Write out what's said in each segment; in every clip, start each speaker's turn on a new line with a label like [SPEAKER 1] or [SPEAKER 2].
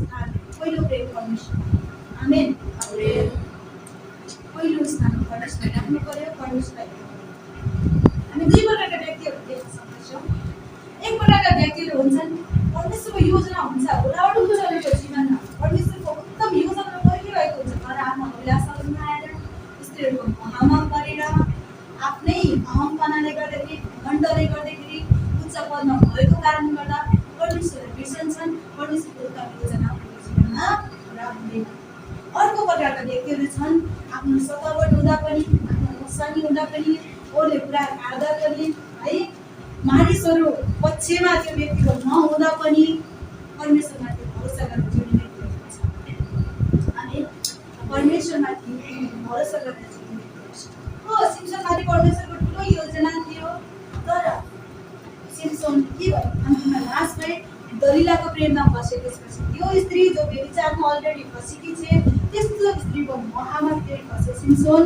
[SPEAKER 1] स्थान पहिलो प्रेम परमेश्वर। आमेन। पहिलो स्थान परमेश्वरलाई राख्नु पर्यो, परमेश्वरलाई। हामी दुई प्रकारका व्यक्तिहरू देख्न सक्छौँ। एक प्रकारका व्यक्तिहरू हुन्छन् परमेश्वरको योजना हुन्छ उनीहरू उनीहरूको जीवनमा परमेश्वरको उत्तम योजना गरिरहेको हुन्छ, तर आफ्नो अभिलाषाहरूमा आएर स्त्रीहरूको मोहमा परेर आफ्नै अहमपनाले गर्दाखेरि घमण्डले गर्दाखेरि उच्च पदमा भएको कारणले गर्दा परमेश्वरलाई बिर्सन्छन्, परमेश्वरको उत्तम योजना आफ्नो जीवनमा पुरा हुँदैन। अर्को प्रकारका व्यक्तिहरू छन् आफ्नो सतावट हुँदा पनि, आफ्नो नोक्सानी हुँदा पनि, अरूले कुरा काट्दा पनि है, मानिसहरू पक्षमा त्यो व्यक्तिको नहुँदा पनि परमेश्वरमाथि भरोसा गरेर जिउने व्यक्तिहरू छ। अनि परमेश्वरमाथि भरोसा गरेर जिउने व्यक्तिहरू छ। हो, सिम्सनमाथि परमेश्वरको ठुलो योजना थियो, तर सिम्सन के भयो, अन्तिममा नाश भए। दलिलाको प्रेममा फसे। त्यसपछि त्यो स्त्री जो व्यभिचारमा अलरेडी फसेकी छे, त्यस्तो स्त्रीको मोहमा फेरि फसे सिम्सन।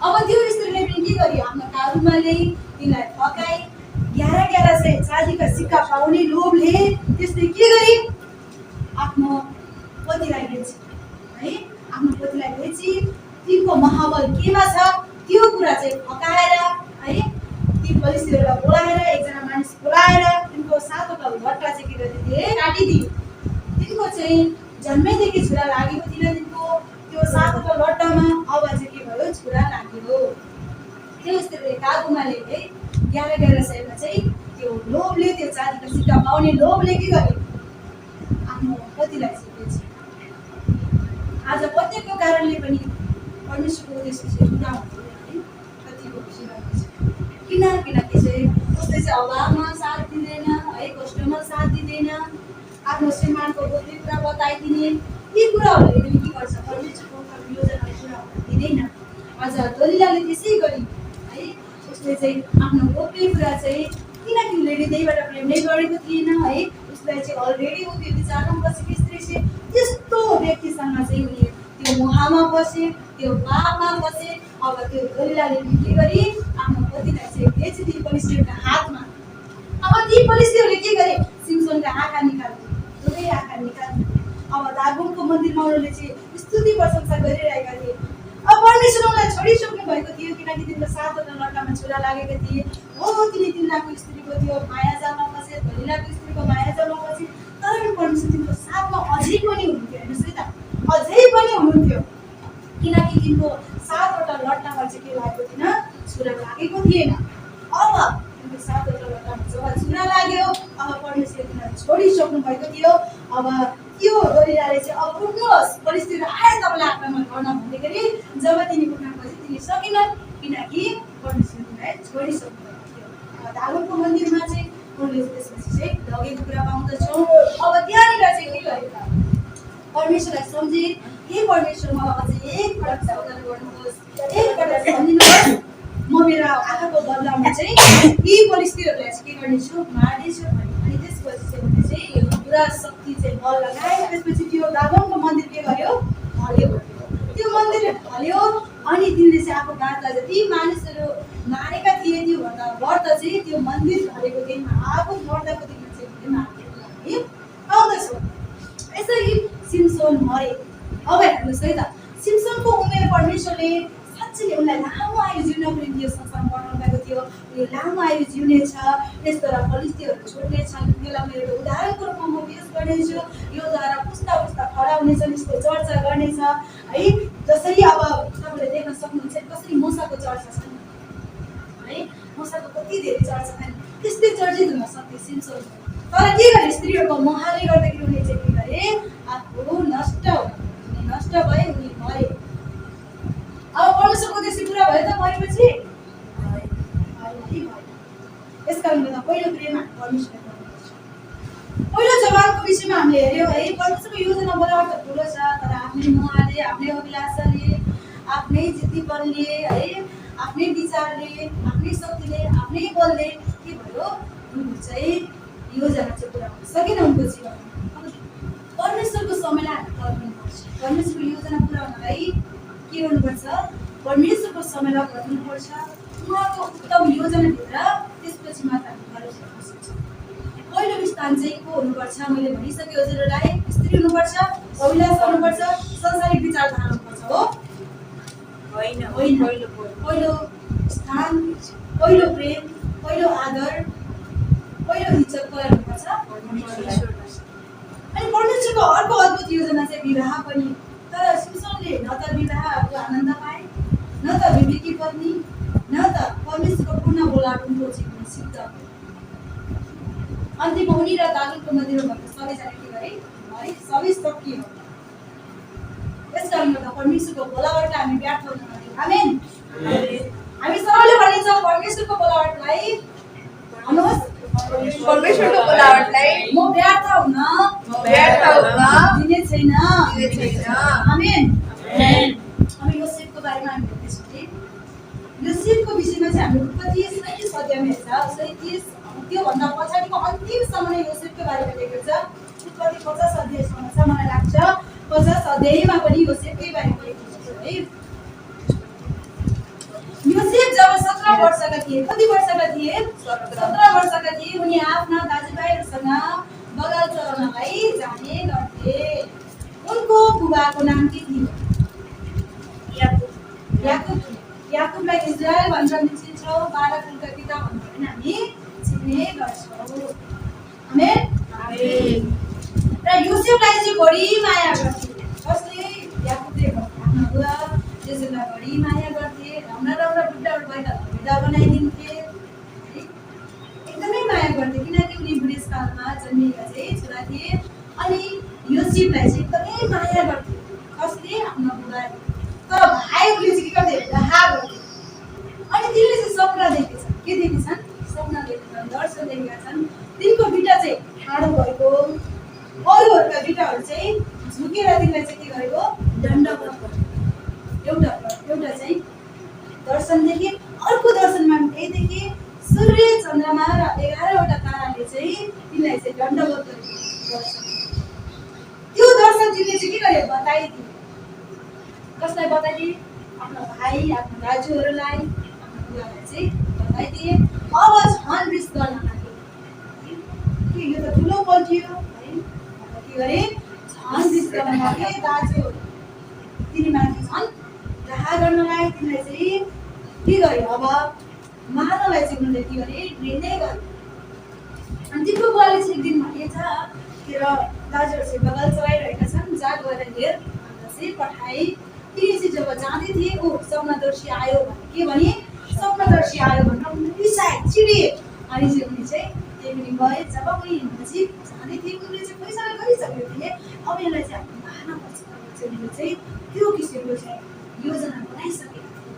[SPEAKER 1] अब त्यो स्त्रीले पनि के गर्यो, आफ्नो काबुमा ल्याई तिनलाई फकाई 11 सय चाँदीका सिक्का पाउने लोभले त्यसले के गरे, आफ्नो पतिलाई बेची है, आफ्नो पतिलाई बेची तिनको महाबल केमा छ त्यो कुरा चाहिँ फकाएर है, ती फलिस्तीहरूलाई बोलाएर एकजना मानिस बोलाएर तिनको 7वटा लट्टा चाहिँ के गरिदिए, काटिदिए। तिनको चाहिँ जन्मैदेखि छुरा लागेको थिएन, तिनको त्यो 7वटा लट्टामा अब चाहिँ के भयो, छुरा लाग्यो। त्यो स्त्रीले काबुमा ल्याए 11 सयमा चाहिँ त्यो लोभले, त्यो चाँदीको सिक्का पाउने लोभले के गर्यो, आफ्नो पतिलाई चाहिँ बेच्यो। आज प्रत्येकको कारणले पनि परमेश्वरको उद्देश्य चाहिँ पुरा हुँदैन है, कतिको खुसी लाग्छ। किनकि चाहिँ उसले चाहिँ अभावमा साथ दिँदैन है, कष्टमा साथ दिँदैन, आफ्नो श्रीमानको गोत्री कुरा बताइदिने, यी कुराहरूले पनि के गर्छ, परमेश्वरको योजना पुरा हुन दिँदैन। आज दलिलाले त्यसै गरी है, उसले चाहिँ आफ्नो गोप्य कुरा चाहिँ किनकि उसले हृदयबाट प्रेम नै गरेको थिएन है, उसलाई चाहिँ अलरेडी ऊ त्यो विचारमा बसेकी स्त्री चाहिँ त्यस्तो व्यक्तिसँग चाहिँ उनी त्यो मोहमा बसे, त्यो पापमा बसे। अब त्यो दलिलाले के गरी आफ्नो पतिलाई चाहिँ बेचिदिए फलिस्तीहरूका हातमा। अब ती फलिस्तीहरूले के गरे, सिम्सनका आँखा निकाल्थे, दुवै आँखा निकाल्थे। अब दागोनको मन्दिरमा उनीहरूले चाहिँ स्तुति प्रशंसा गरिरहेका थिए। अब परमेश्वर उनलाई छोडिसक्नु भएको थियो, किनकि तिम्रो 7वटा लट्टामा छुरा लागेका थिए। हो, तिनीको स्त्रीको त्यो मायाजालमा फसे, दलिलाको स्त्रीको मायाजालमा फसे, तर पनि परमेश्वर तिम्रो साथमा अझै पनि हुनुहुन्थ्यो। हेर्नुहोस् है त, अझै पनि हुनुहुन्थ्यो, किनकि तिम्रो 7वटा लट्टामा चाहिँ के लागेको थिएन, छुरा लागेको थिएन। अब तिम्रो 7वटा लट्टामा जब छुरा लाग्यो, अब परमेश्वरले तिमीलाई छोडिसक्नु भएको थियो। अब त्यो दलिलाले चाहिँ अब उठ्नुहोस्, फलिस्तीहरू आए तपाईँलाई आक्रमण गर्न भन्दै गरी जब तिनी उठ्नपछि तिनी सकेनन्, किनकि परमेश्वरले तिमीलाई छोडिसक्नु भएको थियो। दागोनको मन्दिरमा चाहिँ उनले त्यसपछि चाहिँ लगेको कुरा पाउँदछौँ। अब त्यहाँनिर चाहिँ के गरेका, परमेश्वरलाई सम्झे, हे परमेश्वर मलाई अझै एकपटक सावधान गर्नुहोस्, एकपटक सम्झिनुहोस्, म मेरो आँखाको बदलामा चाहिँ यी फलिस्तीहरूलाई चाहिँ के गर्नेछु, मार्नेछु भने। अनि त्यसपछि चाहिँ उनले चाहिँ पुरा शक्ति चाहिँ बल लगाए। त्यसपछि त्यो दागोनको मन्दिर के गर्यो, ढल्यो। त्यो मन्दिर ढल्यो अनि तिनले चाहिँ आफू गाँदा जति मानिसहरू मारेका थिए त्यो भन्दा बढ्ता चाहिँ त्यो मन्दिर ढलेको दिनमा, आफू मर्दाको दिनमा चाहिँ मारेको पाउँदछौँ। यसरी सिम्सन मरे। अब हेर्नुहोस् है त, सिम्सनको उमेर परमेश्वरले साँच्चै उनलाई लामो आयु जिउनको निम्ति यो संसारमा पठाउनु भएको थियो। यो लामो आयु जिउनेछ, त्यसद्वारा फलिस्तीहरू छोड्नेछन्। त्यसलाई म एउटा उदाहरणको रूपमा म पेश गर्नेछु। यो द्वारा पुस्ता पुस्ता खडा हुनेछन्, यसको चर्चा गर्नेछ है। जसरी अब तपाईँले देख्न सक्नुहुन्छ कसरी मूसाको चर्चा छ है, मूसाको कति धेरै चर्चा छन्, त्यस्तै चर्चित हुन सक्थ्यो सिम्सन। तर के गरे, स्त्रीहरूको मोहले गर्दाखेरि उनले चाहिँ के गरे, आफू नष्ट भए, उनी मरे। अब परमेश्वरको उद्देश्य पुरा भयो त मरेपछि, यस कारणले गर्दा पहिलो प्रेम हामी परमेश्वरलाई गर्नुपर्छ। पहिलो जवानको विषयमा हामीले हेऱ्यौँ है, परमेश्वरको योजना बराबर त ठुलो छ, तर आफ्नै मोहले, आफ्नै अभिलाषाले, आफ्नै जिद्दीपनले है, आफ्नै विचारले, आफ्नै शक्तिले, आफ्नै बलले के भयो, उनको चाहिँ योजना चाहिँ पुरा हुन सकेन उनको जीवनमा। परमेश्वरको समयलाई हामी पर्खनुपर्छ। परमेश्वरको योजना पुरा हुनलाई के गर्नुपर्छ, परमेश्वरको समयलाई पर्खनुपर्छ, उहाँको उत्तम योजनाभित्र। त्यसपछि मात्र हामी भरोसा गर्न सक्छौँ। पहिलो स्थान चाहिँ को हुनुपर्छ मैले भनिसकेँ हजुरहरूलाई स्त्री हुनुपर्छ अभिलाष हुनुपर्छ संसारिक विचारधारा हुनुपर्छ हो
[SPEAKER 2] होइन
[SPEAKER 1] होइन
[SPEAKER 2] पहिलो
[SPEAKER 1] पहिलो स्थान पहिलो प्रेम पहिलो आदर पहिलो इज्जत कसलाई हुनुपर्छ अनि परमेश्वरको अर्को अद्भुत योजना चाहिँ विवाह पनि तर सिमसनले न त विवाहको आनन्द पाए न त विवेकी पत्नी न त परमेश्वरको पूर्ण बोलावटको जीवन सिद्ध अन्तिममा उनी र दाजुको मन्दिरमा भएको सबैजना के गरे है सबै सकियो यस कारणले गर्दा परमेश्वरको बोलावटलाई हामी व्यर्थ हुन नदिउँ आमेन हामी सबैले भनिन्छौँ परमेश्वरको बोलावटलाई भन्नुहोस्
[SPEAKER 2] परमेश्वरको बोलावटलाई
[SPEAKER 1] म व्यर्थ हुन दिने छैन आमेन हामी योसेफको बारेमा हामी हेर्दैछौँ कि योसेफको विषयमा चाहिँ हामी उत्पत्ति 37 अध्यायमा हेर्छ 37 त्योभन्दा पछाडिको अन्तिमसम्म नै योसेफको बारेमा लेखेको छ उत्पत्ति 50 अध्यायसम्म छ मलाई लाग्छ 50 अध्यायमा पनि योसेफकै बारेमा लेखेको छ है योसेफ जब 17 वर्षका थिए कति वर्षका थिए 17 वर्षका थिए उनी आफ्ना दाजुभाइहरूसँग बगाल चराउनलाई जाने गर्थे उनको बुबाको नाम के थियो याकुबलाई इजरायल भनेर चिन्छौँ 12 कुलका पिता भनेर पनि हामी चिन्ने गर्छौँ आमेन र योसेफलाई चाहिँ बढी माया गर्थे कसले याकुबले आफ्नो बुबा त्यसैलाई बढी माया गर्थे राम्रा बुढाहरू भएका विदा बनाइदिन्थे एकदमै माया गर्थे किनकि उनी बुढेसकालमा जन्मिएका चाहिँ छोरा थिए अनि योसेफलाई चाहिँ एकदमै माया गर्थे कसले आफ्नो बुबा तर भाइहरूले चाहिँ के गर्थे डाहा गर्थे अनि तिनले चाहिँ सपना देखेछन् के देखेछन् सपना देखेछन् दर्शन देखेका छन् तिनको बिटा चाहिँ ठाडो भएको अरूहरूका बिटाहरू चाहिँ झुकेर तिनलाई चाहिँ के गरेको दण्डवत गरेको एउटा चाहिँ दर्शन देखे अर्को दर्शनमा यही देखे सूर्य चन्द्रमा र 11वटा ताराले चाहिँ तिनलाई चाहिँ दण्डवत गरेको दर्शन त्यो दर्शन तिनले चाहिँ के गरे बताइदिए कसलाई बताइदिए आफ्नो भाइ आफ्नो दाजुहरूलाई आफ्नो बुवालाई चाहिँ बताइदिए अब झन् रिस गर्न लाग्यो कि यो त ठुलो पल्टियो है के गरे झन् रिस गर्न लागे दाजु तिनीमाथि झन् डाहा गर्न लागे तिनीलाई चाहिँ के गरे अब मार्नलाई चाहिँ उनीहरूले के गरे निर्णय गरे अनि तिम्रो बुवाले चाहिँ एक दिन भनेछ तेरो दाजुहरू चाहिँ बगाल चलाइरहेका छन् जा गएर हेर भनेर चाहिँ पठाए तिनी चाहिँ जब जाँदै थिए ऊ सपनादर्शी आयो भने के भने सपनादर्शी आयो भनेर उनीहरूले रिसाए चिडिए अनि चाहिँ उनी चाहिँ त्यही पनि गए जब उनी नजिक जाँदै थिए उनीहरूले चाहिँ पैसाले गरिसकेको थिए अब यसलाई चाहिँ हामी मार्नुपर्छ चाहिँ उनीहरूले चाहिँ त्यो किसिमको चाहिँ योजना बनाइसकेका थिए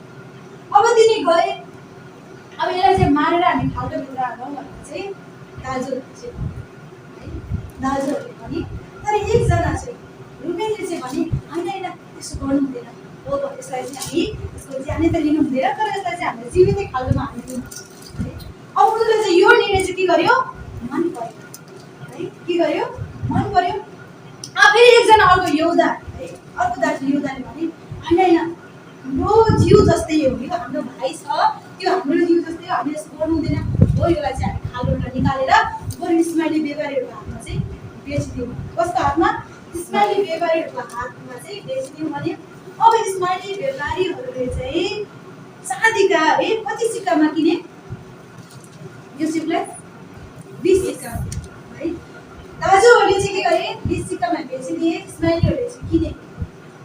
[SPEAKER 1] अब तिनी गए अब यसलाई चाहिँ मारेर हामी खाल्टोभित्र हालौँ भनेर चाहिँ दाजुहरूले चाहिँ दाजुहरूले पनि तर एकजना चाहिँ रुबेनले चाहिँ भने होइन त्यसो गर्नु हुँदैन हो यसलाई चाहिँ हामी यसको ज्यानै त लिनु हुँदैन तर यसलाई चाहिँ हामीले जीवितै खाल्टोमा हालिदिउँ अब उनीहरूले चाहिँ यो निर्णय चाहिँ के गर्यो मन पर्यो है के गर्यो मन पर्यो फेरि एकजना अर्को योद्धा है अर्को दाजु योद्धाले भने होइन हाम्रो जिउ जस्तै हो यो हाम्रो भाइ छ त्यो हाम्रो जिउ जस्तै हो हामीले यसो गर्नु हुँदैन हो यसलाई चाहिँ हामी खालोबाट निकालेर बरु इस्माइली व्यापारीहरूको हातमा चाहिँ बेचिदिउँ कसको हातमा इस्माइली व्यापारीहरूको हातमा चाहिँ बेचिदिउँ भने अब इस्माइली व्यापारीहरूले चाहिँ चाँदीका है कति सिक्कामा किने योसेफलाई 20 सिक्का है दाजुहरूले चाहिँ के गरे 20 सिक्कामा बेचिदिए इस्माइलीहरूले चाहिँ किने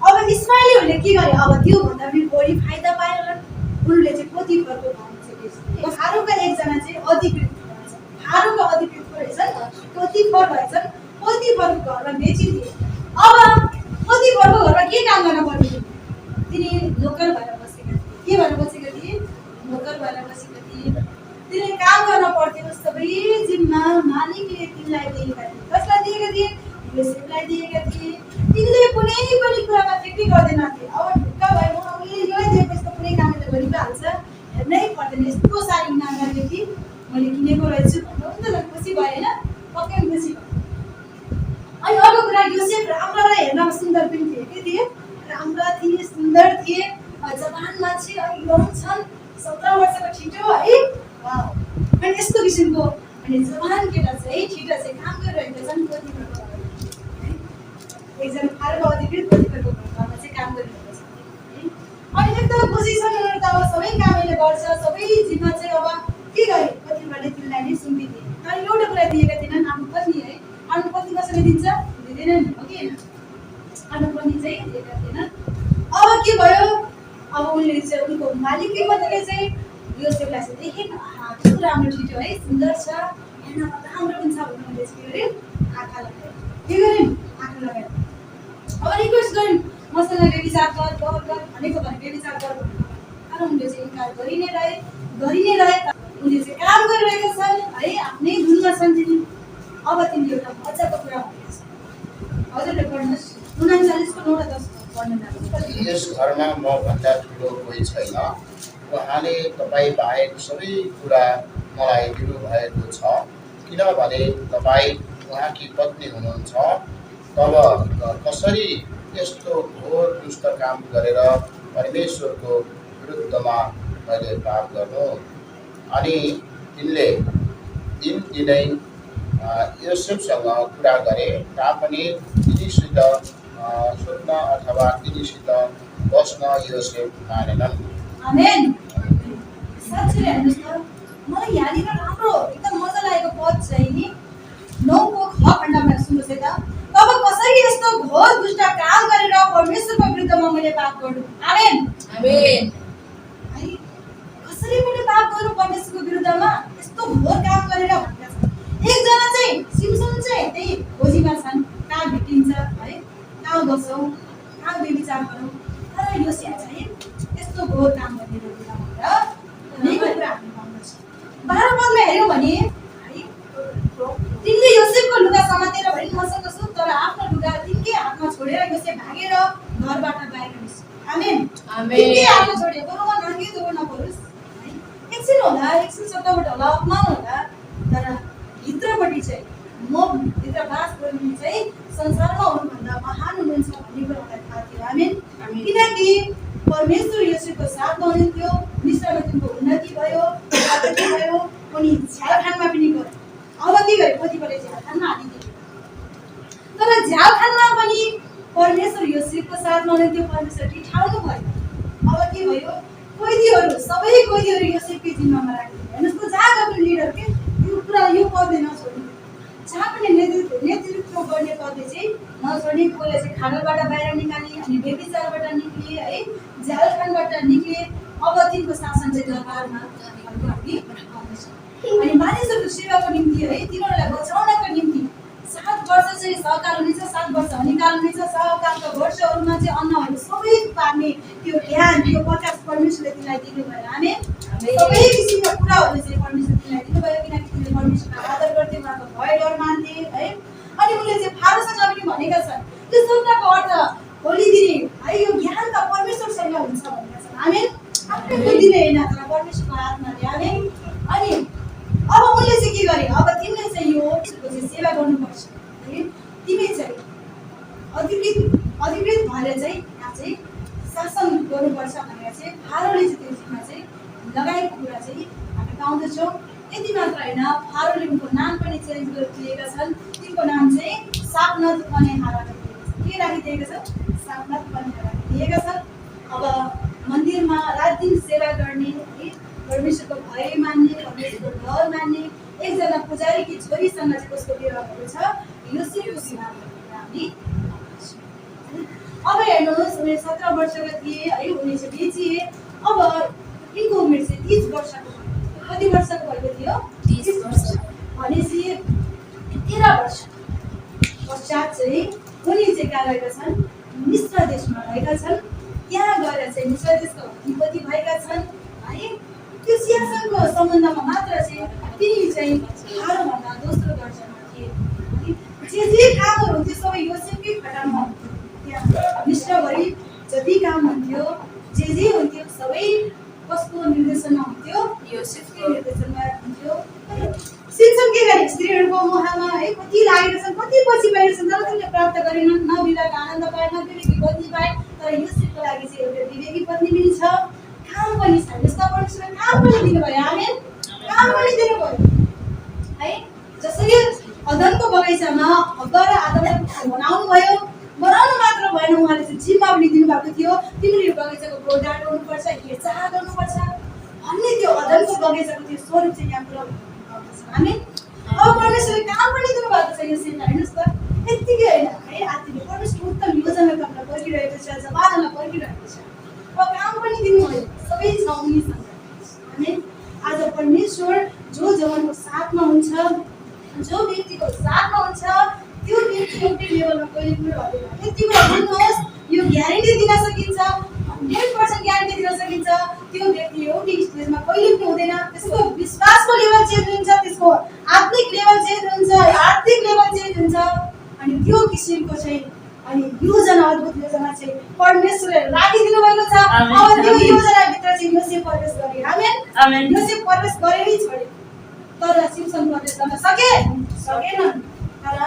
[SPEAKER 1] अब इस्माइलीहरूले के गरे अब त्योभन्दा पनि बढी फाइदा पाएर उनीहरूले चाहिँ पोतिफरको घरमा चाहिँ बेचिदिए फारोका एकजना चाहिँ अधिकृत रहेछ फारोका अधिकृतको रहेछन् पोतिफर रहेछन् पोतिफरको घरमा बेचिदिए अब पोतिफरको घरमा के काम गर्न पर्ने तिनी नोकर भएर बसेका थिए के भएर बसेका थिए नोकर भएर बसेका थिए तिनी काम गर्न पर्थ्यो सबै जिम्मा मालिकले तिनलाई दिएका थिए कसलाई दिएका थिए योसेफलाई दिएका थिए तिनले कुनै पनि कुरामा फिक्री गर्दैनथे अब ढुक्क भए म उसले यसलाई दिएपछि त कुनै काम त गरिहाल्छ हेर्नै पर्दैन यस्तो सारी नागा देखि मैले किनेको रहेछु भन्नु त खुसी भयो होइन पक्कै खुसी भयो अनि अर्को कुरा योसेफ राम्रा र हेर्नमा सुन्दर पनि थिए के थिए राम्रा थिए सुन्दर थिए जवान मान्छे अनि यौन छन् 17 वर्षको छिटो है अनि यस्तो किसिमको अनि जवान केटा चाहिँ छिटो चाहिँ काम गरिरहेका छन् पोतिफरको घरमा, है। एकजना फारको अधिकृत पोतिफरको घरमा चाहिँ काम गरिरहेका छन्, है। अनि एकदम खुसी छन् उनीहरू त अब सबै काम यसले गर्छ, सबै जिम्मा चाहिँ अब के गरे पोतिफरले तिनलाई नै सुम्पिदिए। तर एउटा कुरा दिएका थिएनन् आफ्नो पत्नी, है। आफ्नो पत्नी कसैले दिन्छ? दिँदैन नि, हो कि होइन? आफ्नो पत्नी चाहिँ दिएका थिएनन्। अब के भयो? अब उनले चाहिँ उनको मालिककै पत्नीले चाहिँ योसेफलाई चाहिँ देखे न, कस्तो राम्रो छिटो है, सुन्दर छ, हेर्नमा राम्रो हुन्छ भनेर उनले चाहिँ के गरिन्? आँखा लगाए। के गरिन्? आँखा लगाए। अब रिक्वेस्ट गरिन्, मसँग व्यभिचार कर भनेको भने व्यभिचार कर भनेको, तर उनले चाहिँ इन्कार गरि नै रहे। उनले चाहिँ काम गरिरहेका छन्, है, आफ्नै धुनमा छन् तिनी। अब तिमीले एउटा मजाको कुरा भनेको छ। हजुरले पढ्नुहोस् 39को 9-10 पढ्नु जानुहोस्।
[SPEAKER 3] यस घरमा म भन्दा ठुलो कोही छैन, उहाँले तपाईँ बाहेक सबै कुरा मलाई दिनुभएको छ, किनभने तपाईँ उहाँकी पत्नी हुनुहुन्छ। तब कसरी यस्तो घोर दुष्ट काम गरेर परमेश्वरको विरुद्धमा मैले पाप गर्नु? अनि तिनले दिनै योसेफसँग कुरा गरे तापनि तिनीसित सुत्न अथवा तिनीसित बस्न योसेफ मानेनन्।
[SPEAKER 1] आमेन। साँच्चै हेर्नुहोस् त, मलाई यहाँनिर राम्रो एकदम मजा लागेको पद चाहिँ नि 9को ख खण्डमा सुन्नुहोस् है त। तब कसरी यस्तो घोर दुष्ट काम गरेर परमेश्वरको विरुद्धमा मैले पाप गर्नु? आमेन।
[SPEAKER 2] आमेन।
[SPEAKER 1] है, कसरी मैले पाप गर्नु परमेश्वरको विरुद्धमा? यस्तो घोर काम गरेर भनेका छन्। एकजना चाहिँ सिमसन चाहिँ त्यही खोजीमा छन्, कहाँ भेटिन्छ, है, कहाँ बसौँ, कहाँ व्यभिचार गरौँ। तर योसेफ चाहिँ यस्तो घोर काम गरेर भनेको कुरा हामी पाउँदछ। 12 पदमा हेऱ्यौँ भने, है, तिनले योसेफको लुगा समातेर भने मसँग सुन, तर आफ्नो लुगा तिनकै हातमा छोडेर योसेफ भागेर घरबाट बाहिर निस्क्यो। आमेन। तिनकै हातमा छोड्यो, बरुमा नाङ्गे जोड नपरोस्, है। एकछिन होला, एकछिन शब्दबाट होला, अपमान होला, तर भित्रपट्टि चाहिँ म भित्र बास गर्ने चाहिँ संसारमा हुनुभन्दा महान हुनुहुन्छ भन्ने कुरा मलाई थाहा थियो। आमेन। किनकि परमेश्वर योसेफको साथमा हुनुहुन्थ्यो, मिश्रमा तिनको उन्नति भयो, प्रगति भयो, उनी झ्यालखानमा पनि गयो। अब के गरे? पोतिफरले झ्यालखानमा हालिदियो। तर झ्यालखानमा पनि परमेश्वर योसेफको साथमा हुनुहुन्थ्यो, परमेश्वर ठिठाउनु भयो। अब के भयो? कैदीहरू सबै कैदीहरू योसेफकै जिम्मामा राखिदियो। हेर्नुहोस् त, जहाँ गएको लिडर के यो कुरा यो पदले नछोड्नु, जहाँ पनि नेतृत्व गर्ने पदले चाहिँ नछोड्ने। कसले चाहिँ खाडलबाट बाहिर निकाल्ने, अनि व्यभिचारबाट निक्लिए, है, झ्यालखानबाट निक्लिए। अब तिनको शासन चाहिँ दरबारमा आउँदैछ। अनि मानिसहरूको सेवाको निम्ति, है, तिनीहरूलाई बचाउनको निम्ति 7 वर्ष चाहिँ सहकाल हुनेछ, 7 वर्ष अनिकाल हुनेछ। सहकालका वर्षहरूमा चाहिँ अन्नहरू सबै पार्ने त्यो ज्ञान, त्यो प्रकाश परमेश्वरले तिमीलाई दिनुभयो। आमेन। सबै किसिमका कुराहरू चाहिँ परमेश्वर तिमीलाई दिनुभयो, किनकि तिमीले परमेश्वरको आदर गर्थे, उहाँको भय डर मान्थे, है। अनि उनले चाहिँ फारोसँग पनि भनेका छन्, त्यो शब्दको अर्थ खोलिदिने, है, यो ज्ञान त परमेश्वरसँग हुन्छ भनेका छन्। आमेन। आफ्नो बुद्धिले होइन, तर परमेश्वरको आत्माले। आमेन। अनि अब उनले चाहिँ के गरे? अब तिमीले चाहिँ यो चाहिँ सेवा गर्नुपर्छ, है। तिमी चाहिँ अधिकृत भएर चाहिँ यहाँ चाहिँ शासन गर्नुपर्छ भनेर चाहिँ फारोले चाहिँ त्यो जिम्मा चाहिँ लगाएको कुरा चाहिँ हामी पाउँदछौँ। यति मात्र होइन, फारोले उनको नाम पनि चेन्ज गरिदिएका छन्। तिनको नाम चाहिँ सापनत पनेहारा के राखिदिएका छन्? सापनत पनेहारा राखिदिएका छन्। अब मन्दिरमा रात दिन सेवा गर्ने, है, परमेश्वरको भय मान्ने, परमेश्वरको डर मान्ने एकजना पुजारीकी छोरीसँग चाहिँ कसको विवाह भएको छ? योसेफको विवाह भएको हामी। अब हेर्नुहोस्, उनी 17 वर्षका थिए, है, उनी चाहिँ बेचिए। अब यिनको उमेर चाहिँ 30 वर्षको भयो। कति वर्षको भएको थियो?
[SPEAKER 2] 30 वर्ष।
[SPEAKER 1] भनेपछि 13 वर्ष पश्चात चाहिँ उनी चाहिँ कहाँ गएका छन्? मिश्र देशमा गएका छन्। त्यहाँ गएर चाहिँ मिश्र देशको अधिपति भएका छन्, है। त्यो सिंहासनको सम्बन्धमा मात्र चाहिँ तिनी चाहिँ फारोभन्दा दोस्रो दर्जामा थिए। जे कामहरू हुन्थ्यो सबै योसेफकै खटालमा हुन्थ्यो। त्यहाँ मिश्रभरि जति काम हुन्थ्यो, जे हुन्थ्यो सबै कसको निर्देशनमा हुन्थ्यो? योसेफकै निर्देशनमा हुन्थ्यो। सिमसन के गरे? स्त्रीहरूको मोहमा, है, कति लागेका छन्, कति पछि गएका छन्, तर तिनले प्राप्त गरेनन्। न विवाहको आनन्द पाए, न विवेकी पत्नी पाए। तर योसेफको लागि चाहिँ एउटा विवेकी पत्नी पनि छ, काम पनि छ। यस्ता परमेश्वरले काम पनि दिनुभयो। आमेन। काम पनि दिनुभयो, है। अदनको बगैँचामा गएर आदमलाई बनाउनु मात्र भएन, उहाँले चाहिँ जिम्मा पनि दिनुभएको थियो, तिमीले यो बगैँचाको गोडगाड गर्नुपर्छ, हेरचाह गर्नुपर्छ भन्ने त्यो अदनको बगैँचाको त्यो स्वरूप चाहिँ यहाँ पुरा भएको छ। आमेन। अब परमेश्वरले काम पनि दिनुभएको छ यो सेना, हेर्नुहोस् त, यत्तिकै होइन है, आत्तिकै परमेश्वर उत्तम योजना गर्न पर्खिरहेको छ, जमानामा पर्खिरहेको छ, अब काम पनि दिनुभयो, सबै छ उनीसँग। आमेन। आज परमेश्वर जो जवानको साथमा हुन्छ, जो व्यक्तिको साथमा हुन्छ, त्यो व्यक्ति एउटै लेभलमा कहिले पनि रहँदैन। यति कुरा बुझ्नुहोस्, यो ग्यारेन्टी दिन सकिन्छ, 100% ग्यारेन्टी दिन सकिन्छ, त्यो व्यक्ति एउटै स्टेजमा कहिले पनि हुँदैन। त्यसको विश्वासको लेभल चेन्ज हुन्छ, त्यसको आत्मिक लेभल चेन्ज हुन्छ, आर्थिक लेभल चेन्ज हुन्छ, अनि त्यो किसिमको चाहिँ अनि योजना, अद्भुत योजना चाहिँ परमेश्वरले राखिदिनु भएको छ। अब त्यो योजनाभित्र चाहिँ योसेफ प्रवेश गरे। आमेन। योसेफ प्रवेश गरेरै छोड्यो, तर सिमसन प्रवेश गर्न सकेन, तर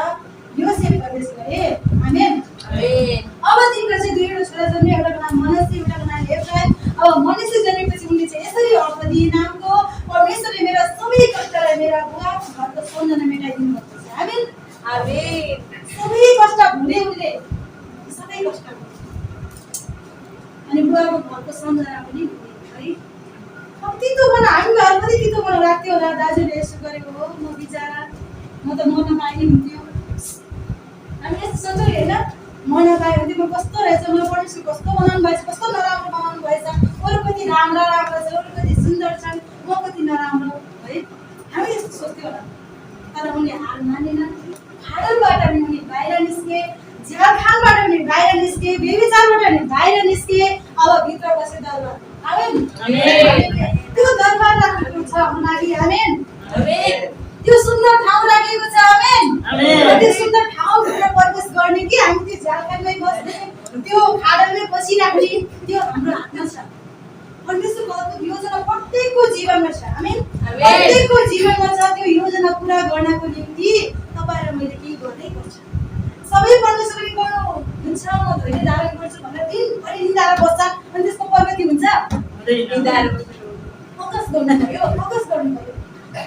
[SPEAKER 1] योसेफ प्रवेश गरे। आमेन। अब तिम्रो चाहिँ दुईवटा छोरा जन्मे, एउटाको नाम मनश्शे, एउटाको नाम एफ्राइम। अब मनश्शे जन्मेपछि उनले चाहिँ यसरी अर्थ दिए, नामको परमेश्वरले मेरा सबै कष्टलाई मेरा बुवाको घरको सम्झना मेटाइदिनु भएको छ। आमेन। सबै कष्ट भुले उनले, सबै कष्ट अनि बुवाको घरको सम्झना पनि भुले है। अब तितो बना, हामी घर पनि तितो बना राख्थ्यो होला, दाजुले यसो गरेको हो, म बिचारा, म त मर्न पाएँ हुन्थ्यो, हामी यस्तो सोच्छौँ होइन, मर्न पाएँ हुन्थ्यो, म कस्तो रहेछ, म परमेश्वर कस्तो बनाउनु भएछ, कस्तो नराम्रो बनाउनु भएछ, अरू कति राम्रा छ, अरू कति सुन्दर छन्, म कति नराम्रो है, हामी यस्तो सोच्थ्यो होला। तर उनले हार मानेन, फाडलबाट पनि उनी बाहिर निस्के, झ्यालखानबाट पनि बाहिर निस्के, बेविचारबाट पनि बाहिर निस्के। अब भित्र बसे दरबार। आमेन। त्यो दरबार राखेको छ उनीहरूले। आमेन। त्यो सुन्दर ठाउँ राखेको छ। आमेन। त्यो सुन्दर ठाउँभित्र प्रवेश गर्ने कि हामी त्यो झ्यालखानमै बस्ने, त्यो फाडलमै बसिराख्ने, त्यो हाम्रो हातमा छ। परमेश्वरको अद्भुत योजना प्रत्येकको जीवनमा छ। आमेन। प्रत्येकको जीवनमा छ। त्यो योजना पुरा गर्नको निम्ति तपाईँ र मैले केही गर्नै पर्छ। सबै परमेश्वरले गर्नु हुन्छ, म धैर्य धारण गर्छु भनेर दिनभरि निधाएर बस्छ, अनि त्यसको प्रगति हुन्छ? फोकस गर्नु पर्यो, फोकस गर्नु पर्यो,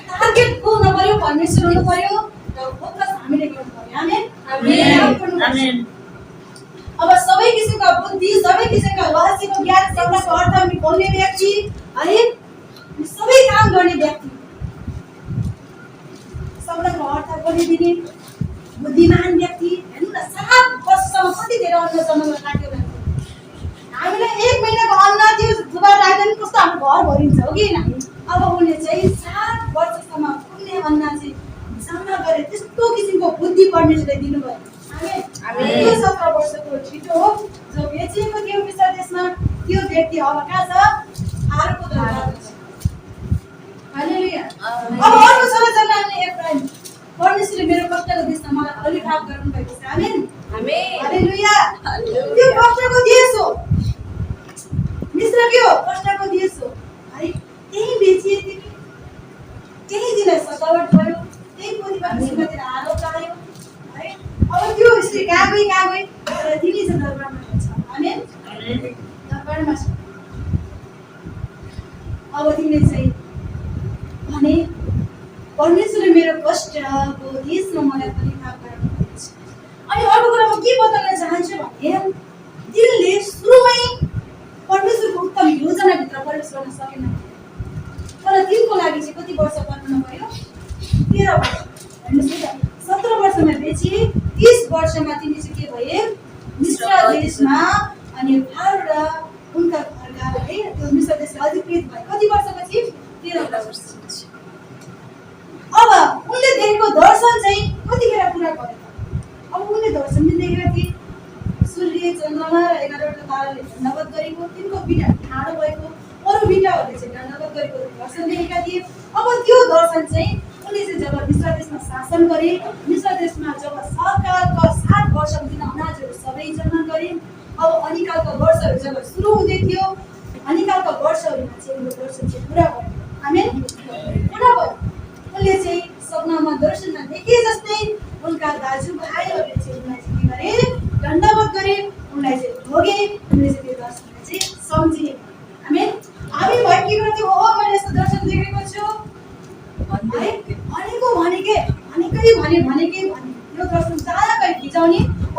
[SPEAKER 1] टार्गेट खोल्नु पर्यो, परमेश्वर हुनु पर्यो र फोकस हामीले गर्नु पर्यो। आमेन। अब सबै किसिमका बुद्धि, सबै किसिमका रहस्यको ज्ञान, शब्दको अर्थ हामी बोल्ने व्यक्ति है, सबै काम गर्ने व्यक्ति, शब्दको अर्थ बोलिदिने बुद्धिमान व्यक्ति। हेर्नु न, 7 वर्षसम्म कति धेरै अन्न जमामा राख्यो भने हामीलाई 1 महिनाको अन्न त्यो दुबारा राख्दा पनि कस्तो हाम्रो घर भरिन्छ हो कि होइन। अब उनले चाहिँ 7 वर्षसम्म पुग्ने अन्न चाहिँ जम्मा गरे, त्यस्तो किसिमको बुद्धि परमेश्वरले दिनुभयो। आमेन। यो 17 वर्षको छिटो हो जो बेचिएको थियो मिस्र देशमा, त्यो व्यक्ति अब कहाँ छ? फारोको दरबारमा छ। हालेलुया। अब अर्को छोरा जन्म हामीले एफ्राइम, परमेश्वरले मेरो कष्टको देशमा मलाई अलिभाग गर्नु भएको छ। आमेन। हालेलुया। त्यो कष्टको देश हो, मिस्र के हो? कष्टको देश हो है। त्यही बेचिए, त्यही दिन सतावट भयो, त्यही पोतिपातिर आरोप लाग्यो है। अब त्यो स्त्री कहाँ गई तर तिमी चाहिँ दरबारमा छ। आमेन। दरबारमा छ। अब तिमीले चाहिँ भने परमेश्वरले मेरो कष्टको देशमा मलाई अलिभाग गर्नुभएको छ। अनि अर्को कुरा म के बताउन चाहन्छु भने तिनले सुरुमै परमेश्वरको उत्तम योजनाभित्र प्रवेश गर्न सकेन, तर तिनको लागि चाहिँ कति वर्ष पर्खनु पर्यो? 13 वर्ष। हेर्नुहोस् त, 17 वर्षमा बेचिए, 30 वर्षमा तिनी चाहिँ के भए? मिस्र देशमा, अनि फारो र उनका घरका है त्यो मिस्र देशमा अधिकृत भए। कति वर्षपछि? 13 वर्षपछि। अब उनले देखेको दर्शन चाहिँ कतिखेर पुरा भयो? अब उनले दर्शन पनि देखेका थिए, सूर्य, चन्द्रमा र 11वटा ताराले दण्डवत गरेको, तिनको बिटा ठाडो भएको, अरू बिटाहरूले चाहिँ दण्डवत गरेको दर्शन देखेका थिए। अब त्यो दर्शन चाहिँ उनले चाहिँ जब मिस्र देशमा शासन गरे, मिस्र देशमा जब सरकारको 7 वर्षको दिन अनाजहरू सबै जम्मा गरे, अब अनिकालका वर्षहरू जब सुरु हुँदै थियो, अनिकालका वर्षहरूमा चाहिँ उनको दर्शन चाहिँ पुरा भयो। आमेन। पुरा भयो। उनले चाहिँ सपनामा दर्शनमा देखे जस्तै उनका दाजुभाइहरूले चाहिँ उनलाई चाहिँ के गरे? दण्डवत गरे, उनलाई चाहिँ भोगे, उनले चाहिँ त्यो दर्शनलाई चाहिँ सम्झे। आमेन। हामी भए के गर्थ्यौँ? हो मैले यस्तो दर्शन देखेको छु है, भनेकै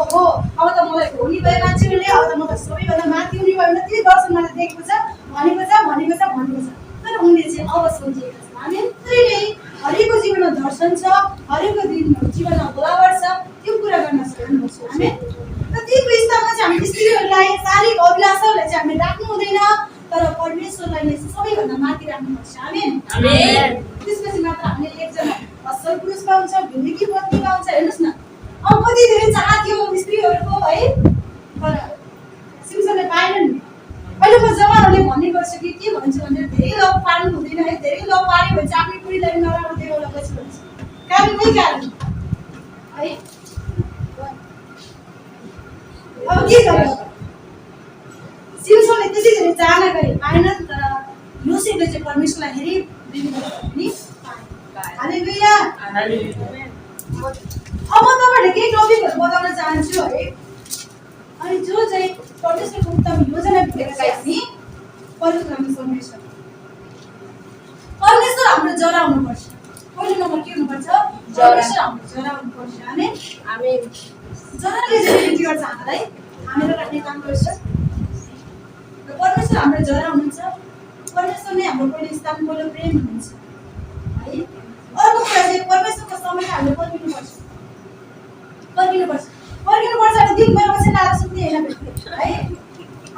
[SPEAKER 1] ओहो अब त मलाई धोनी भए मान्छेहरूले अब त म त सबैभन्दा माथि हुने भयो भने त्यो दर्शनमा देखेको छ भनेको छ तर उनले चाहिँ अब सम्झेका छन् हामी त्यसरी नै हरेकको जीवनमा दर्शन छ हरेकको दिन जीवनमा बोलावट छ त्यो कुरा गर्न सक्नुपर्छ हामी र ती स्तरमा चाहिँ हामी स्त्रीहरूलाई शारीरिक अभिलाषाहरूलाई चाहिँ हामीले राख्नु हुँदैन तर परमेश्वरलाई नै सबैभन्दा माथि राख्नुपर्छ आमेन त्यसपछि मात्र हामीले एकजना असल पुरुष पाउँछ भिन्दी पत्नी पाउँछ हेर्नुहोस् न अब कति धेरै चाह थियो स्त्रीहरूको है तर सिमसनले पाएनन् नि अहिलेको जमानाले भन्ने गर्छ कि के भन्छ भने धेरै लभ पार्नु हुँदैन है धेरै लभ पार्यो भने चाहिँ आफ्नै बुढीलाई नराम्रो देवला पछि भन्छ कारण नै कारण है अब के गर्नु सिमसनले त्यति धेरै चाहना गरे पाएनन् तर योसेफले चाहिँ परमेश्वरलाई हेरी नि हालेलुया अब तपाईहरुले केही टपिकहरु बताउन चाहन्छु है अनि जो चाहिँ परमेश्वरको उत्तम योजना भेटेका हामी परमेश्वर हाम्रो जरा हुनुपर्छ पहिलो नम्बर के हुनुपर्छ परमेश्वर हाम्रो जरा हुनुपर्छ आमेन आमेन जराले चाहिँ के गर्छ हामीलाई हामीलाई राख्ने काम गर्छ र परमेश्वर हाम्रो जरा हुनुहुन्छ परमेश्वर नै हाम्रो पहिलो स्थान पहिलो प्रेम हुनुहुन्छ है अर्को कुरा चाहिँ परमेश्वरको समय हामीले पर्खिनुपर्छ अनि दिनभर बसेर नारा सुन्ने हैन है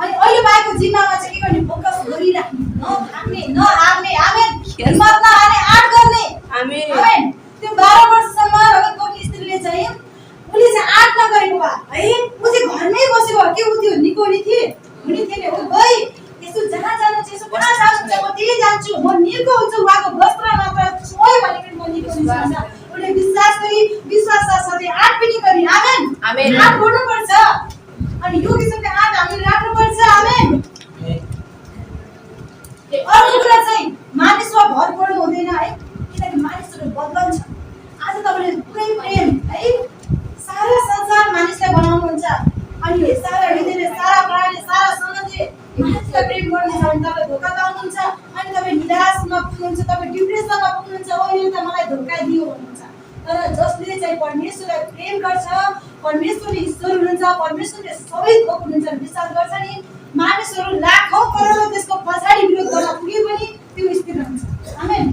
[SPEAKER 1] अनि अहिले बाहेकको जिम्मामा चाहिँ के गर्ने फोकस गरिराख्ने नथाक्ने नहार्ने आमेन हिम्मत नहार्ने आँट गर्ने आमेन आमेन त्यो 12 वर्षसम्म रगतको स्त्रीले चाहिँ उले चाहिँ आँट नगरेको भए है उ चाहिँ घरमै बसेको भए के उ त्यो निकोनी थिए हुने थिएन उ गई यसो जहाँ जानु चाहिँ यसो कहाँ जान्छ म त्यही जान्छु म निको हुन्छु उहाँको वस्त्र मात्र छोय भनेको म निको हुन्छु उले विश्वास साथै आँट पनि गरी आमेन आमेन आँट गर्नुपर्छ अनि यो किसिमको आँट हामीले राख्नुपर्छ आमेन अर्को कुरा चाहिँ मानिसमा भर पर्नु हुँदैन है किनकि मानिसहरू बदलन्छ आज तपाईले पुरै प्रेम है सारा संसार मानिसलाई बनाउनुहुन्छ अनि सारा हृदयले सारा प्राणले सारा सनले मानिसलाई प्रेम गर्नुहुन्छ भने तपाईँ धोका पाउनुहुन्छ अनि तपाईँ निराशमा पुग्नुहुन्छ तपाईँ डिप्रेसनमा पुग्नुहुन्छ ओ यसले त मलाई धोका दियो भन्नुहुन्छ तर जसले चाहिँ परमेश्वरलाई प्रेम गर्छ परमेश्वरले ईश्वर हुनुहुन्छ परमेश्वरले सबै थोक हुनुहुन्छ विश्वास गर्छ नि मानिसहरू लाखौं करोडौं त्यसको पछाडी विरोध गर्न पुगे पनि त्यो स्थिर रहन्छ आमेन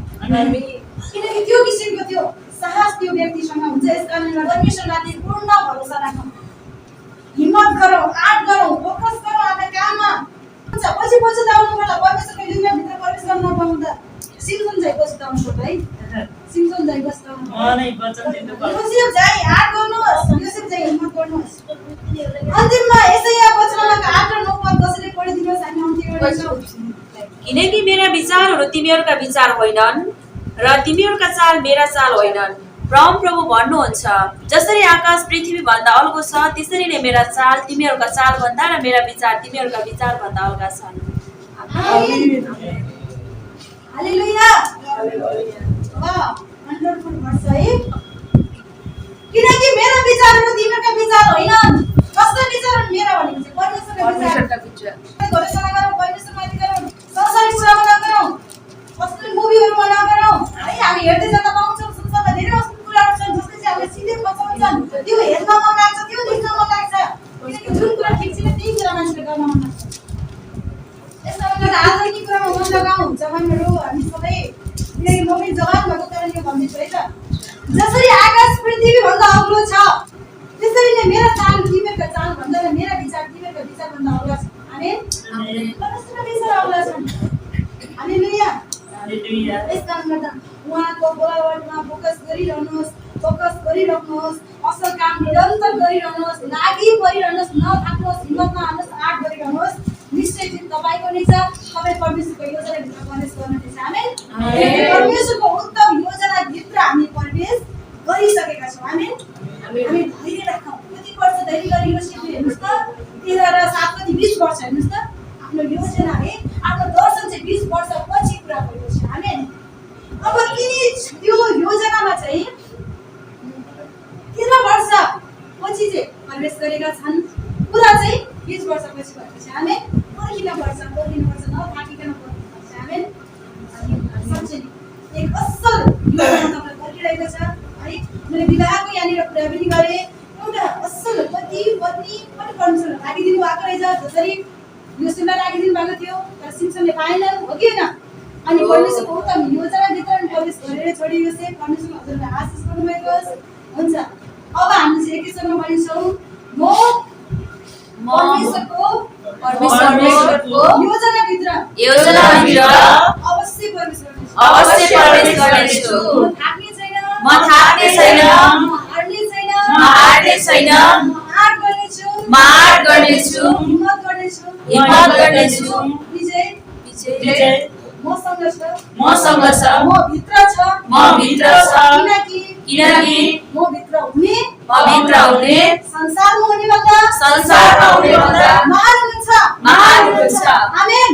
[SPEAKER 1] किनकि त्यो किसिमको त्यो साहस त्यो व्यक्तिसँग हुन्छ यसकारणले परमेश्वरमाथि पूर्ण भरोसा राखौँ हिम्मत गरौँ आँट गरौँ फोकस गरौँ आफ्नो काममा हुन्छ पछि पछुताउनु पर्ला परमेश्वरको युगभित्र प्रवेश गर्न नपाउँदा सिमसन जाइ पछुताउनु पर्छ है सिमसन जाइ पछुताउनु योसेफ जाइ आँट गर्नुहोस् योसेफ जाइ हिम्मत गर्नुहोस् अन्तिममा यसैया वचनमाको 8 र 9 पद कसरी पढिदिनुहोस् हामी अन्त्य गर्छौँ
[SPEAKER 2] किनकि मेरा विचारहरू तिमीहरूका विचार होइनन् र तिमीहरूका चाल मेरा चाल होइनन् प्रभु भन्नुहुन्छ जसरी आकाश पृथ्वी भन्दा अल्गो छ त्यसरी नै मेरा चाल तिमीहरूका चाल भन्दा र मेरा विचार तिमीहरूका विचार भन्दा अल्गा छन्
[SPEAKER 1] हालेलुया वाह वन्डरफुल वर्ष है किनकि मेरो विचारहरू तिमीहरूका विचार होइन कसको विचार मेरा भनेको चाहिँ परमेश्वरका विचार भरोसा गरौँ परमेश्वरमाथि गरौँ संसारिक श्रम नगरौँ कसले मुभीहरू नगरौँ है हामी हेर्दै जाँदा पाउँछौँ संसारमा धेरै वस्तु कुराहरू छन् जसले चाहिँ हामीले सिधै बचाउँछन् त्यो हेर्न मन लाग्छ त्यो देख्न मन लाग्छ किनकि जुन कुरा ठिक छैन त्यही कुरा मान्छेले गर्न मन लाग्छ यसकारणले आधुनिक कुरामा मन लगाउँ जवानहरू हामी सबै किनकि म पनि जवान भएको कारणले भन्दैछु है त जसरी आकाश पृथ्वी भन्दा अग्लो छ त्यसरी नै मेरा चाल तिमीहरूका चाल भन्दा र मेरा विचार तिमीहरूका विचार भन्दा अग्लो छ आमेन परमेश्वरका विचार अग्लो छन् हालेलुया यसकारण गर्दा उहाँको बोलावटमा फोकस गरिरहनुहोस् असल काम निरन्तर गरिरहनुहोस् लागि परिरहनुहोस् नथाक्नुहोस् हिम्मत नहार्नुहोस् आँट गरिरहनुहोस् निश्चय चाहिँ तपाईँको नै छ तपाईँ परमेश्वरको योजनाभित्र प्रवेश गर्नुहुनेछ आमेन परमेश्वरको उत्तम योजनाभित्र हामी प्रवेश गरिसकेका छौँ आमेन हामी धैर्य राखौँ कति वर्ष धैर्य गरी योसेफले हेर्नुहोस् त 13 र 7 कति 20 वर्ष हेर्नुहोस् त आफ्नो योजना है आफ्नो दर्शन चाहिँ 20 वर्ष पछि पुरा भएको छ आमेन अब किन त्यो योजनामा चाहिँ 13 वर्ष पछि चाहिँ प्रवेश गरेका छन् पुरा चाहिँ 20 वर्ष पछि भएको छ आमेन पर्खिनुपर्छ नथाकिकन पर्खिनुपर्छ आमेन साँच्चै एक असल योजना तपाईँ पर्खिरहेको छ है मैले विवाहको यहाँनिर कुरा पनि गरेँ एउटा असल पति पत्नी पनि परमेश्वरले राखिदिनु भएको रहेछ, जसरी योसेफलाई राखिदिनु भएको थियो तर सिम्सनले पाएनन्, हो कि होइन? अनि परमेश्वरको उत्तम योजनाभित्र प्रवेश गरेर छोडी योसेफ परमेश्वरले हजुरलाई आशिष गर्नुभएको होस्। हुन्छ, अब हामी चाहिँ एकैसँग पढ्छौँ। म परमेश्वरको योजनाभित्र अवश्य प्रवेश गर्नेछु।
[SPEAKER 2] म थाक्ने छैन,
[SPEAKER 1] म हार्ने छैन, म आँट गर्नेछु, हिम्मत गर्नेछु। विजय मसँग छ, म भित्र छ, किनकि म भित्र हुने संसारमा हुनेभन्दा महान हुनुहुन्छ। आमेन।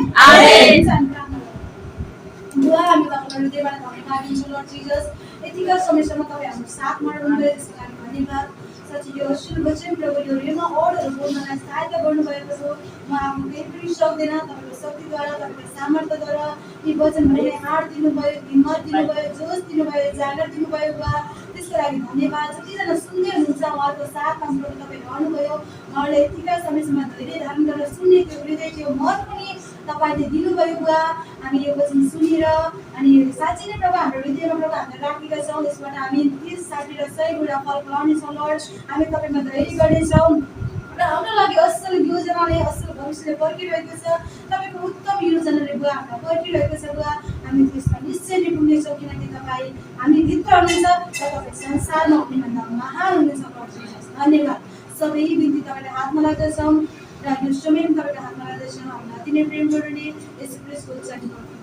[SPEAKER 1] बुवा, हामी तपाईँलाई हृदयबाट धन्यवाद दिन्छौँ लर्ड जिजस। यतिका समयसम्म तपाईँ हाम्रो साथमा हुनुभयो, त्यसको लागि धन्यवाद। साँच्चै यो सुरु वचन प्रभु यो रेमा अडहरू बोल्नलाई सहायता गर्नुभएको छ। म आफ्नो केही पनि सक्दैन, तपाईँको शक्तिद्वारा, तपाईँको सामर्थ्यद्वारा यी वचनहरूले आँट दिनुभयो, हिम्मत दिनुभयो, जोस दिनुभयो, जागर दिनुभयो बुवा। त्यसको लागि धन्यवाद। जतिजना सुन्दै हुनुहुन्छ उहाँहरूको साथमा प्रभु तपाईँ रहनुभयो। उहाँहरूले यतिका समयसम्म धेरै धारण गरेर सुन्ने त्यो हृदय त्यो मन पनि तपाईँले दिनुभयो बुवा। हामी यो वचन सुनेर अनि साँच्चै नै प्रभु हाम्रो हृदयमा प्रभु हामीले राखेका छौँ। यसबाट हामी 30, 60 र 100 गुणा फल पाउनेछौँ लर्ड। हामी तपाईँमा धैर्य गर्नेछौँ र हाम्रो लागि असल योजनाले असल भविष्यले पर्खिरहेको छ। तपाईँको उत्तम योजनाले बुवा हामीलाई पर्खिरहेको छ बुवा। हामी त्यसमा निश्चय नै पुग्नेछौँ, किनकि तपाईँ हामी भित्र हुनुहुन्छ र तपाईँ संसारमा हुनेभन्दा महान हुनुहुन्छ लर्ड जिजस। धन्यवाद। सबै बिन्ती तपाईँले हातमा लाग्दछौँ र यो समय तपाईँको हातमा लाग्दछौँ। हामीलाई अति नै प्रेम गर्नुहुने यसो क्रिस्टको उच्चारण गर्नु।